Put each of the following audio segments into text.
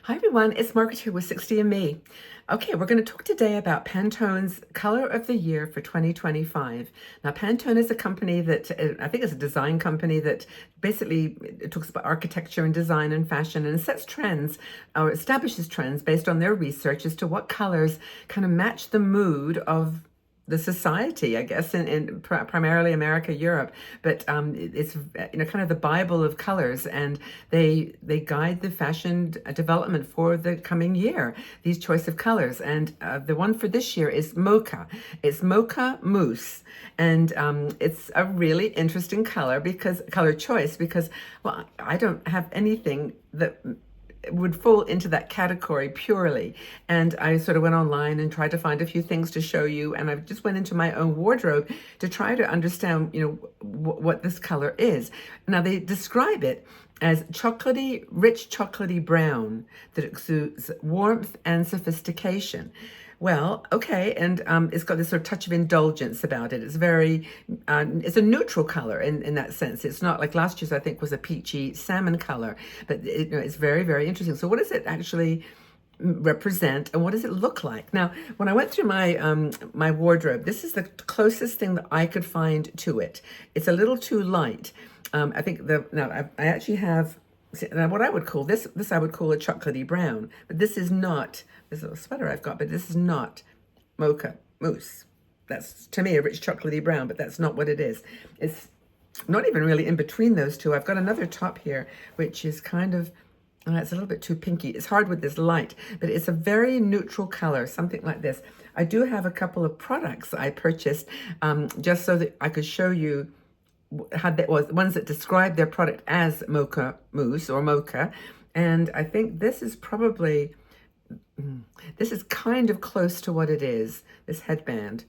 Hi everyone, it's Margaret here with 60 and Me. Okay, we're going to talk today about Pantone's Color of the Year for 2025. Now, Pantone is a company that I think is a design company that basically it talks about architecture and design and fashion and sets trends or establishes trends based on their research as to what colors kind of match the mood of the society, I guess, in primarily America, Europe, but it's kind of the Bible of colors, and they guide the fashion development for the coming year. These choice of colors, and the one for this year is Mocha. It's Mocha Mousse, and it's a really interesting color choice because well, I don't have anything that would fall into that category purely. And I sort of went online and tried to find a few things to show you. And I just went into my own wardrobe to try to understand, what this color is. Now they describe it as rich chocolatey brown that exudes warmth and sophistication. Well, okay, and it's got this sort of touch of indulgence about it. It's it's a neutral color in that sense. It's not like last year's, I think, was a peachy salmon color, but it's very, very interesting. So what does it actually represent and what does it look like? Now, when I went through my wardrobe, this is the closest thing that I could find to it. It's a little too light. I think I actually have. Now, what I would call this I would call a chocolatey brown, but this is not. This little sweater I've got, but this is not Mocha Mousse. That's to me a rich chocolatey brown, but that's not what it is. It's not even really in between those two. I've got another top here, which is kind of. It's a little bit too pinky. It's hard with this light, but it's a very neutral color, something like this. I do have a couple of products that I purchased just so that I could show you ones that describe their product as Mocha Mousse or Mocha, and I think this is kind of close to what it is. This headband.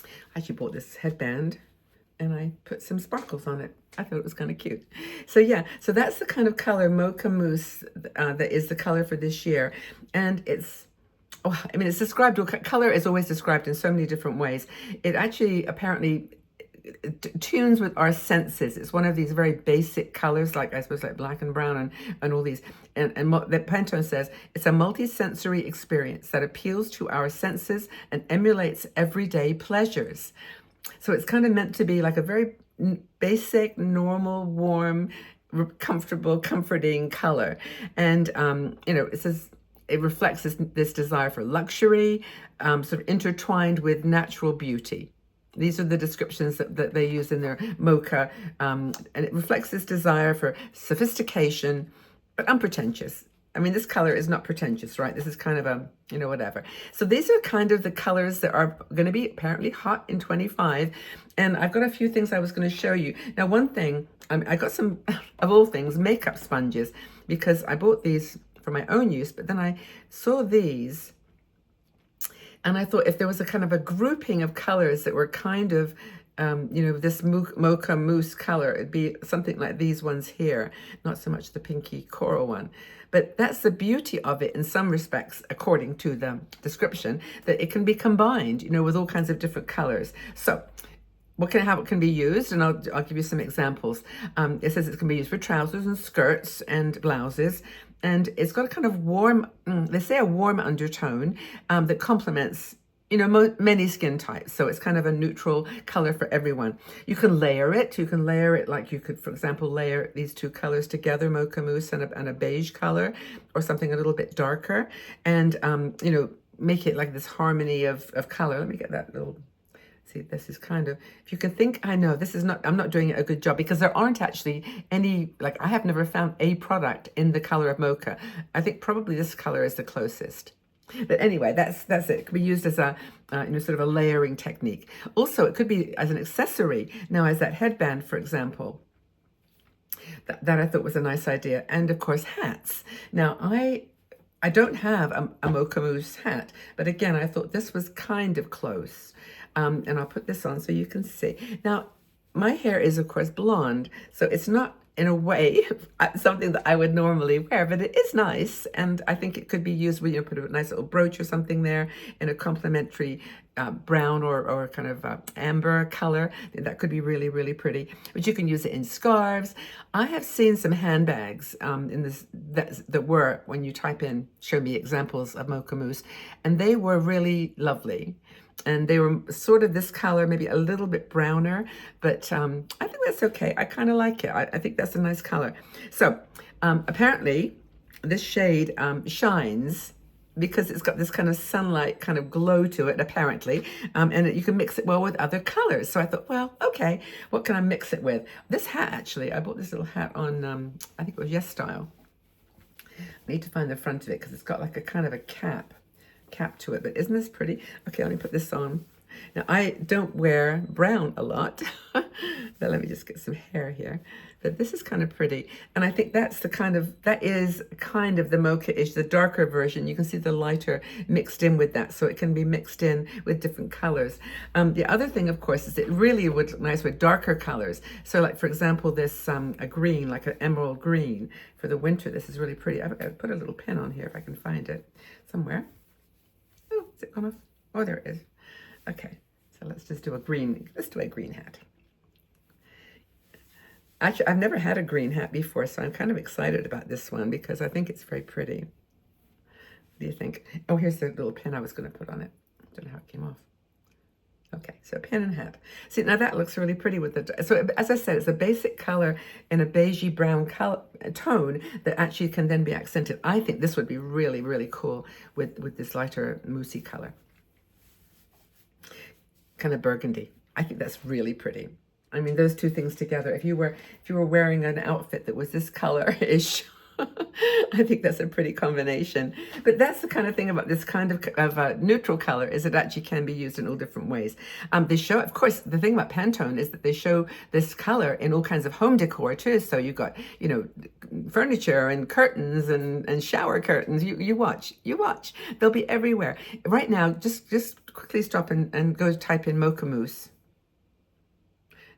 I actually bought this headband and I put some sparkles on it. I thought it was kind of cute. So yeah, so that's the kind of color Mocha Mousse that is the color for this year, and it's. Oh, I mean, it's described. Color is always described in so many different ways. It actually apparently tunes with our senses. It's one of these very basic colors, like I suppose like black and brown and all these. And that Pantone says it's a multi-sensory experience that appeals to our senses and emulates everyday pleasures. So it's kind of meant to be like a very basic, normal, warm, comfortable, comforting color. And it says it reflects this desire for luxury, sort of intertwined with natural beauty. These are the descriptions that they use in their Mocha, and it reflects this desire for sophistication, but unpretentious. I mean, this color is not pretentious, right? This is kind of a, whatever. So these are kind of the colors that are going to be apparently hot in 25. And I've got a few things I was going to show you. Now, one thing, I got some, of all things, makeup sponges, because I bought these for my own use, but then I saw these. And I thought if there was a kind of a grouping of colors that were kind of, this Mocha Mousse color, it'd be something like these ones here, not so much the pinky coral one. But that's the beauty of it in some respects, according to the description, that it can be combined, with all kinds of different colors. So how it can be used, and I'll give you some examples. It says it can be used for trousers and skirts and blouses. And it's got a kind of warm, they say a warm undertone that complements, many skin types. So it's kind of a neutral color for everyone. You can layer it. You can layer it like you could, for example, layer these two colors together, Mocha Mousse and a beige color, or something a little bit darker. And, make it like this harmony of color. Let me get that little... See, this is kind of, if you can think, I know this is not, I'm not doing a good job because there aren't actually any, like I have never found a product in the color of Mocha. I think probably this color is the closest. But anyway, that's it. It could be used as a, sort of a layering technique. Also, it could be as an accessory. Now, as that headband, for example, that I thought was a nice idea. And of course, hats. Now, I don't have a Mocha Mousse hat, but again, I thought this was kind of close. And I'll put this on so you can see. Now, my hair is, of course, blonde, so it's not, in a way, something that I would normally wear, but it is nice, and I think it could be used with, put a nice little brooch or something there in a complementary brown or kind of amber color. That could be really, really pretty. But you can use it in scarves. I have seen some handbags in this that were, when you type in, show me examples of Mocha Mousse, and they were really lovely. And they were sort of this color, maybe a little bit browner, but I think that's okay. I kind of like it. I think that's a nice color. So apparently this shade shines because it's got this kind of sunlight kind of glow to it, apparently, and you can mix it well with other colors. So I thought, well, okay, what can I mix it with? This hat, actually, I bought this little hat on, I think it was Yes Style. I need to find the front of it because it's got like a kind of a cap to it, but isn't this pretty? Okay, let me put this on. Now, I don't wear brown a lot, but let me just get some hair here. But this is kind of pretty, and I think that is kind of the mocha-ish, the darker version. You can see the lighter mixed in with that, so it can be mixed in with different colors. The other thing, of course, is it really would look nice with darker colors. So, like for example, this a green, like an emerald green for the winter. This is really pretty. I've put a little pin on here if I can find it somewhere. Oh, is it gone off? Oh, there it is. Okay, so let's just do a green. Let's do a green hat. Actually, I've never had a green hat before, so I'm kind of excited about this one because I think it's very pretty. What do you think? Oh, here's the little pin I was going to put on it. I don't know how it came off. Okay, so pin and hat. See, now that looks really pretty with the... So, as I said, it's a basic color in a beigey brown color, tone that actually can then be accented. I think this would be really, really cool with this lighter moussey color. Kind of burgundy. I think that's really pretty. I mean, those two things together, if you were wearing an outfit that was this color-ish, I think that's a pretty combination. But that's the kind of thing about this kind of neutral color, is it actually can be used in all different ways. They show, of course, the thing about Pantone is that they show this color in all kinds of home decor too. So you've got, you know, furniture and curtains and shower curtains. You watch. They'll be everywhere. Right now, just quickly stop and go type in Mocha Mousse.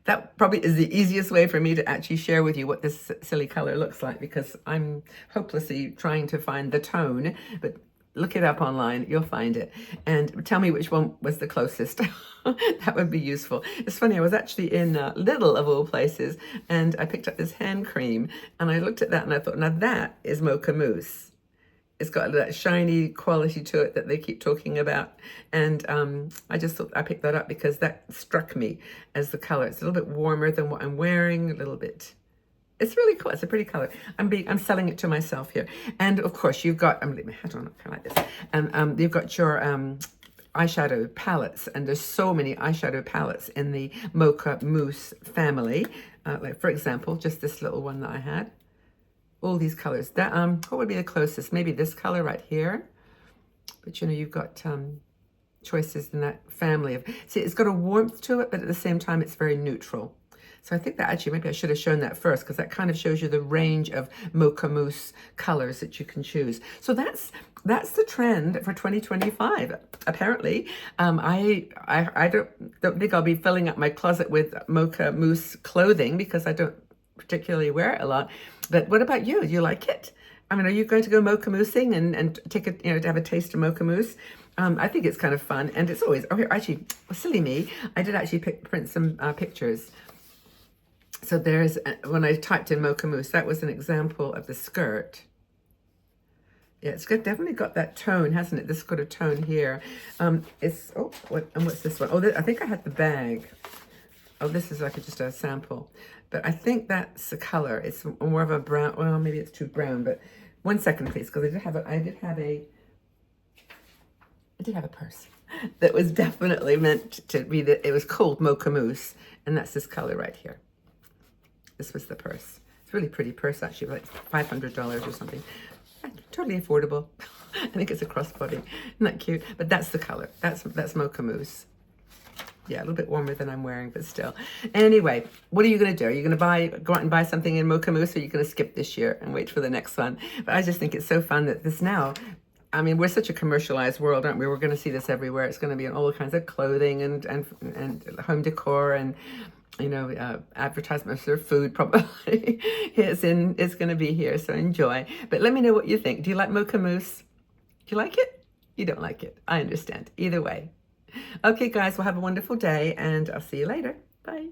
That probably is the easiest way for me to actually share with you what this silly color looks like, because I'm hopelessly trying to find the tone, but look it up online, you'll find it. And tell me which one was the closest. That would be useful. It's funny, I was actually in Lidl, of all places, and I picked up this hand cream, and I looked at that and I thought, now that is Mocha Mousse. It's got that shiny quality to it that they keep talking about. And I just thought I picked that up because that struck me as the color. It's a little bit warmer than what I'm wearing, a little bit. It's really cool. It's a pretty color. I'm selling it to myself here. And of course, you've got, I'm going to leave my hat on, kind of like this. And you've got your eyeshadow palettes. And there's so many eyeshadow palettes in the Mocha Mousse family. Like, for example, just this little one that I had. All these colors. That what would be the closest? Maybe this color right here. But you know, you've got choices in that family of. See, it's got a warmth to it, but at the same time, it's very neutral. So I think that actually maybe I should have shown that first, because that kind of shows you the range of Mocha Mousse colors that you can choose. So that's the trend for 2025. Apparently, I don't think I'll be filling up my closet with Mocha Mousse clothing because I don't particularly wear it a lot. But what about you? Do you like it? I mean, are you going to go Mocha Moussing and take a, you know, to have a taste of Mocha Mousse? I think it's kind of fun, and it's always, oh, here, actually, well, silly me, I did actually print some pictures. So there's, when I typed in Mocha Mousse, that was an example of the skirt. Yeah, it's got, definitely got that tone, hasn't it? This got a tone here. It's, oh, what's this one? Oh, I think I had the bag. Oh, this is like just a sample. But I think that's the color. It's more of a brown. Well, maybe it's too brown. But 1 second, please, because I did have a purse that was definitely meant to be it was called Mocha Mousse, and that's this color right here. This was the purse. It's a really pretty purse, actually, like $500 or something. Totally affordable. I think it's a crossbody. Isn't that cute? But that's the color. That's Mocha Mousse. Yeah, a little bit warmer than I'm wearing, but still. Anyway, what are you going to do? Are you going to go out and buy something in Mocha Mousse, or are you going to skip this year and wait for the next one? But I just think it's so fun that this now, I mean, we're such a commercialized world, aren't we? We're going to see this everywhere. It's going to be in all kinds of clothing and home decor and, you know, advertisements for food probably. It's going to be here, so enjoy. But let me know what you think. Do you like Mocha Mousse? Do you like it? You don't like it. I understand. Either way. Okay, guys, well, have a wonderful day, and I'll see you later. Bye.